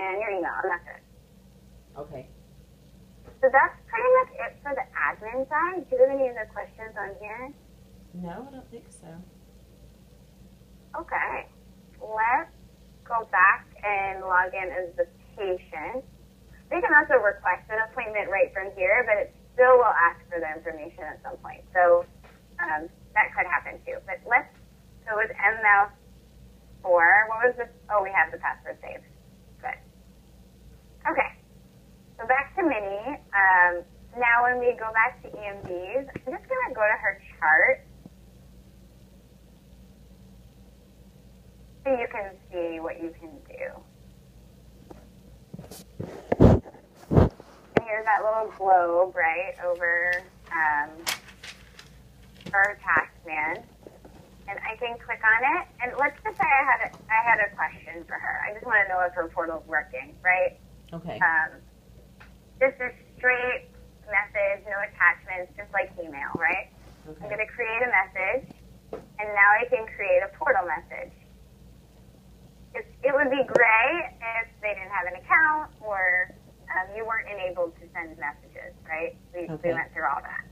and your email, and that's it. Okay. So that's pretty much it for the admin side. Do you have any other questions on here? No, I don't think so. Okay. Let's go back and log in as the patient. They can also request an appointment right from here, but it still will ask for the information at some point. So that could happen too. But let's go with ML4. What was this? Oh, we have the password saved. Good. Okay. So back to Minnie. Now when we go back to EMDs, I'm just going to go to her chart so you can see what you can do. And here's that little globe, right, over her task man. And I can click on it. And let's just say I had a question for her. I just want to know if her portal's working, right? Okay. Just a straight message, no attachments, just like email, right? Okay. I'm going to create a message, and now I can create a portal message. It would be great if they didn't have an account or you weren't enabled to send messages, right? We went through all that.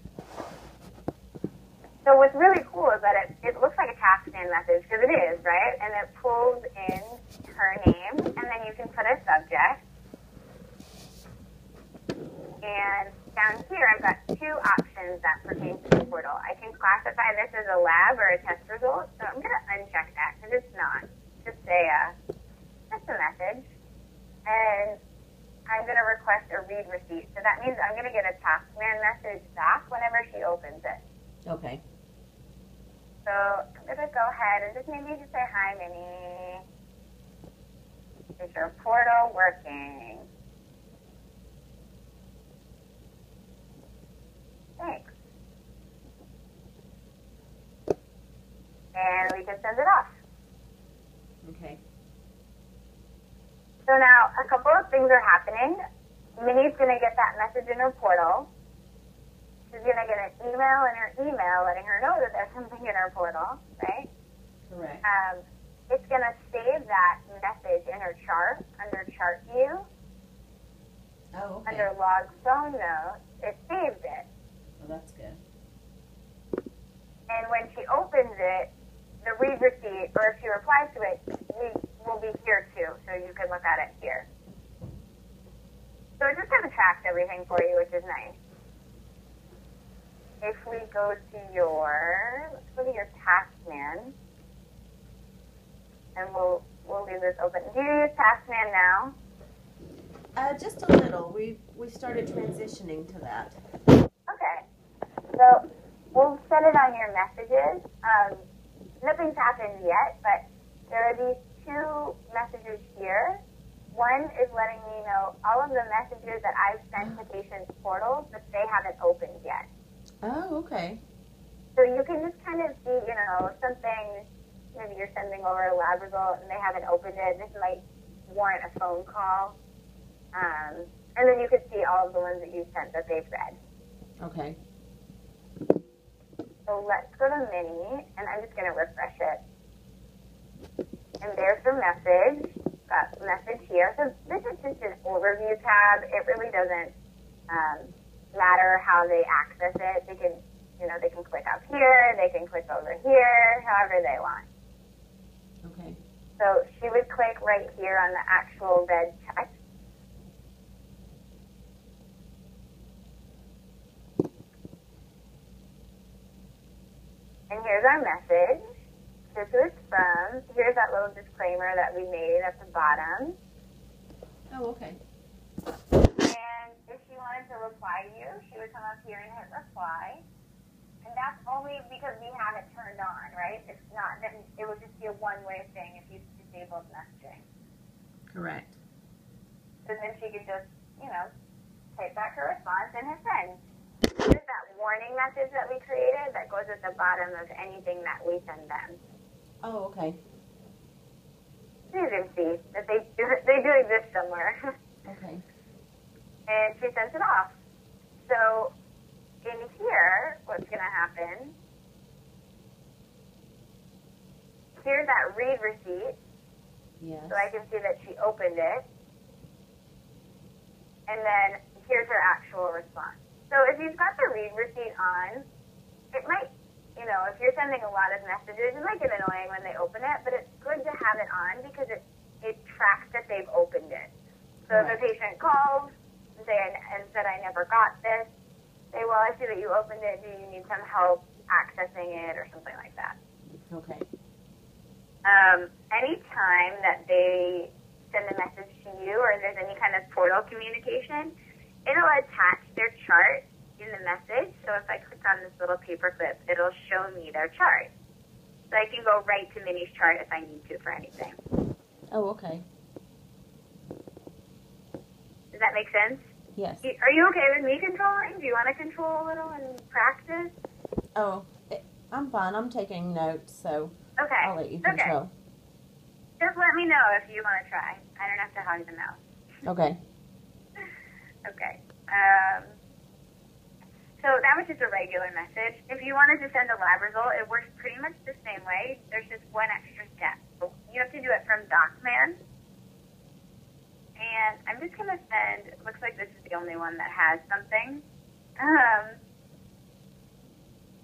So what's really cool is that it looks like a taskman message, because it is, right? And it pulls in her name, and then you can put a subject. And down here, I've got two options that pertain to the portal. I can classify this as a lab or a test result, so I'm going to uncheck that because it's not. Just say, just a message. And I'm going to request a read receipt. So that means I'm going to get a taskman message back whenever she opens it. Okay. So I'm going to go ahead and just maybe just say, hi, Minnie. Is your portal working? Thanks. And we can send it off. Okay. So now a couple of things are happening. Minnie's going to get that message in her portal. She's going to get an email in her email letting her know that there's something in her portal, right? Correct. It's going to save that message in her chart under chart view. Oh, okay. Under log phone note, it saves it. Well, that's good. And when she opens it, the read receipt, or if she replies to it, will be here too, so you can look at it here. So it just kind of tracks everything for you, which is nice. If we go to let's go to your Taskman, and we'll leave this open. Do you use Taskman now? Just a little. We started transitioning to that. Okay. So we'll set it on your messages. Nothing's happened yet, but there are these two messages here. One is letting me know all of the messages that I've sent to patients' portals, but they haven't opened yet. Oh, okay. So you can just kind of see, something, maybe you're sending over a lab result and they haven't opened it. This might warrant a phone call. And then you can see all of the ones that you sent that they've read. Okay. So let's go to Minnie, and I'm just going to refresh it. And there's the message. Got message here. So this is just an overview tab. It really doesn't matter how they access it. They can, they can click up here. They can click over here, however they want. Okay. So she would click right here on the actual bed text. And here's our message. This is from. Here's that little disclaimer that we made at the bottom. Oh, okay. And if she wanted to reply to you, she would come up here and hit reply. And that's only because we have it turned on, right? If not, then it would just be a one-way thing if you disabled messaging. Correct. So then she could just, type back her response and hit send. Here's that warning message that we created that goes at the bottom of anything that we send them. Oh, okay. So you can see that they do exist somewhere. Okay. And she sends it off. So in here, what's going to happen, here's that read receipt. Yes. So I can see that she opened it. and then here's her actual response. So if you've got the read receipt on, it might, if you're sending a lot of messages, it might get annoying when they open it, but it's good to have it on because it tracks that they've opened it. So if a patient calls and said, I never got this, say, well, I see that you opened it. Do you need some help accessing it or something like that? Okay. Anytime that they send a message to you or there's any kind of portal communication, it'll attach their chart in the message. So if I click on this little paperclip, it'll show me their chart. So I can go right to Minnie's chart if I need to for anything. Oh, okay. Does that make sense? Yes. Are you okay with me controlling? Do you want to control a little and practice? Oh, I'm fine. I'm taking notes, so okay. I'll let you control. Okay. Just let me know if you want to try. I don't have to hug the mouse. Okay. Okay. So that was just a regular message. If you wanted to send a lab result, it works pretty much the same way. There's just one extra step. You have to do it from DocMan. And I'm just going to send, it looks like this is the only one that has something.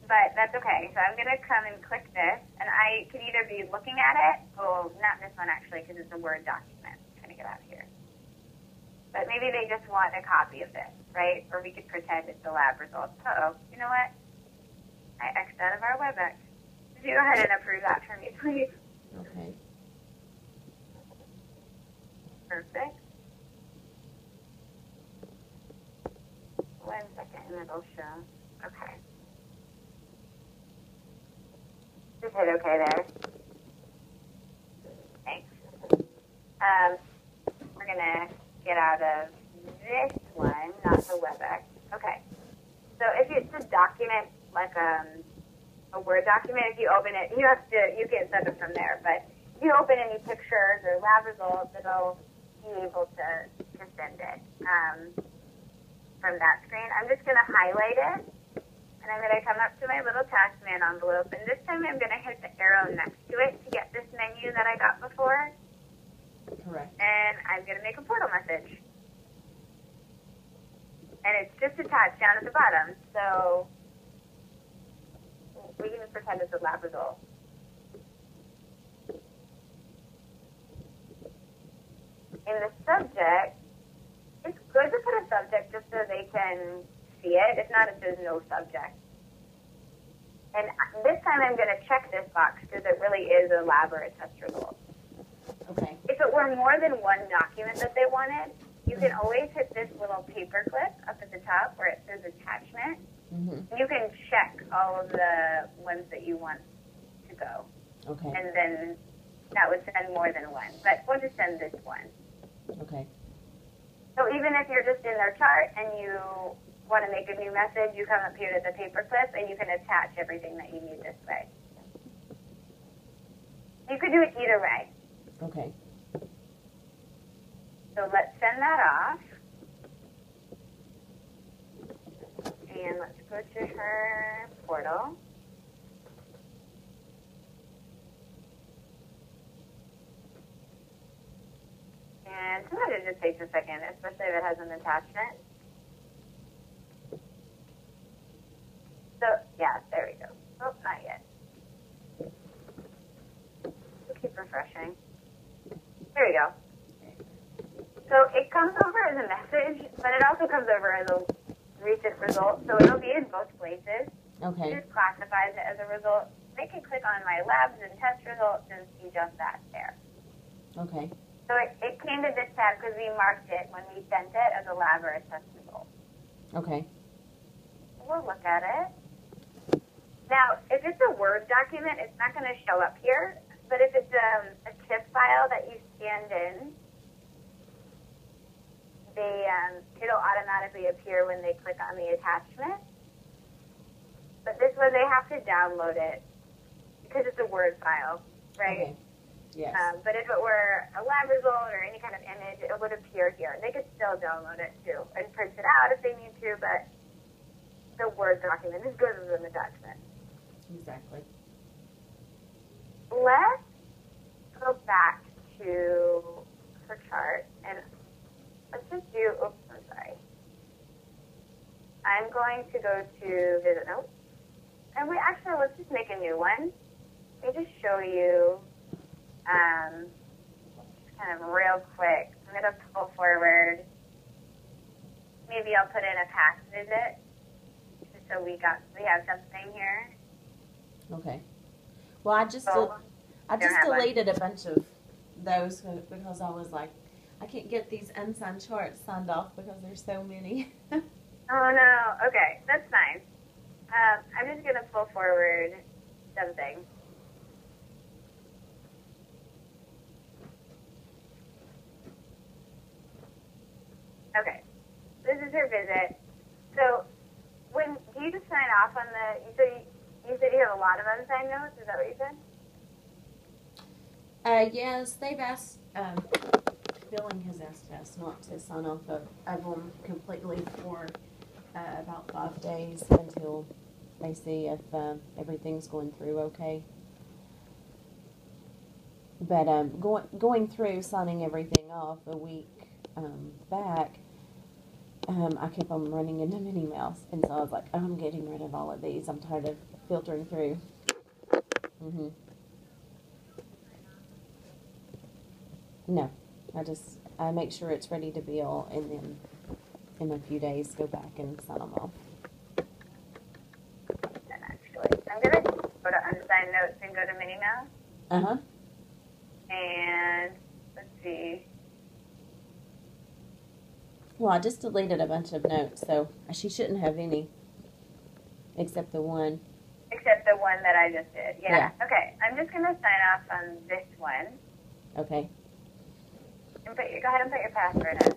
But that's okay. So I'm going to come and click this, and I can either be looking at it, not this one actually, because it's a Word document. I'm trying to get out of here. But maybe they just want a copy of this, right? Or we could pretend it's the lab results. Uh-oh. You know what? I X'd out of our WebEx. Could you go ahead and approve that for me, please? Okay. Perfect. 1 second, and it'll show. Okay. Just hit OK there. Thanks. We're going to get out of this one, not the WebEx. Okay. So if it's a document, like a Word document, if you open it, you can send it from there. But if you open any pictures or lab results, it'll be able to send it from that screen. I'm just going to highlight it. And I'm going to come up to my little TaskMan envelope, and this time I'm going to hit the arrow next to it to get this menu that I got before. Correct. And I'm going to make a portal message. And it's just attached down at the bottom, so we can just pretend it's a lab result. In the subject, it's good to put a subject just so they can see it. If not, it says no subject. And this time I'm going to check this box because it really is a lab or a test result. Okay. If it were more than one document that they wanted, you can always hit this little paperclip up at the top where it says attachment. Mm-hmm. You can check all of the ones that you want to go. Okay. And then that would send more than one. But we'll just send this one. Okay. So even if you're just in their chart and you want to make a new message, you come up here to the paperclip and you can attach everything that you need this way. You could do it either way. Okay. So let's send that off. And let's go to her portal. And sometimes it just takes a second, especially if it has an attachment. So, yeah, there we go. Oh, not yet. We'll keep refreshing. There we go. So it comes over as a message, but it also comes over as a recent result. So it'll be in both places. Okay. It just classifies it as a result. They can click on my labs and test results and see just that there. Okay. So it came to this tab because we marked it when we sent it as a lab or a test result. Okay. We'll look at it. Now, if it's a Word document, it's not going to show up here. But if it's a TIFF file that you scanned in, it'll automatically appear when they click on the attachment. But this one, they have to download it because it's a Word file, right? Okay. Yes. But if it were a lab result or any kind of image, it would appear here. They could still download it too and print it out if they need to, but the Word document is good as an attachment. Exactly. Let's go back to her chart and let's just do, oops, I'm sorry. I'm going to go to visit notes. And let's just make a new one. Let me just show you, kind of real quick. I'm going to pull forward. Maybe I'll put in a past visit, just so we have something here. Okay. Well, I just deleted a bunch of those because I was like, I can't get these unsigned charts signed off because there's so many. Oh no. Okay, that's fine. I'm just gonna pull forward something. Okay. This is her visit. So, do you just sign off on you said you have a lot of unsigned notes? Is that what you said? Yes, they've asked, billing has asked us not to sign off of them completely for about 5 days until they see if everything's going through okay. But going through signing everything off a week back, I kept on running into many emails, and so I was like, oh, I'm getting rid of all of these. I'm tired of filtering through. No, I make sure it's ready to bill, and then in a few days go back and sign them off. And actually, I'm gonna go to unsigned notes and go to mini mail. And let's see. Well, I just deleted a bunch of notes, so she shouldn't have any, except the one. Except the one that I just did. Yeah. Okay. I'm just going to sign off on this one. Okay. And go ahead and put your password in.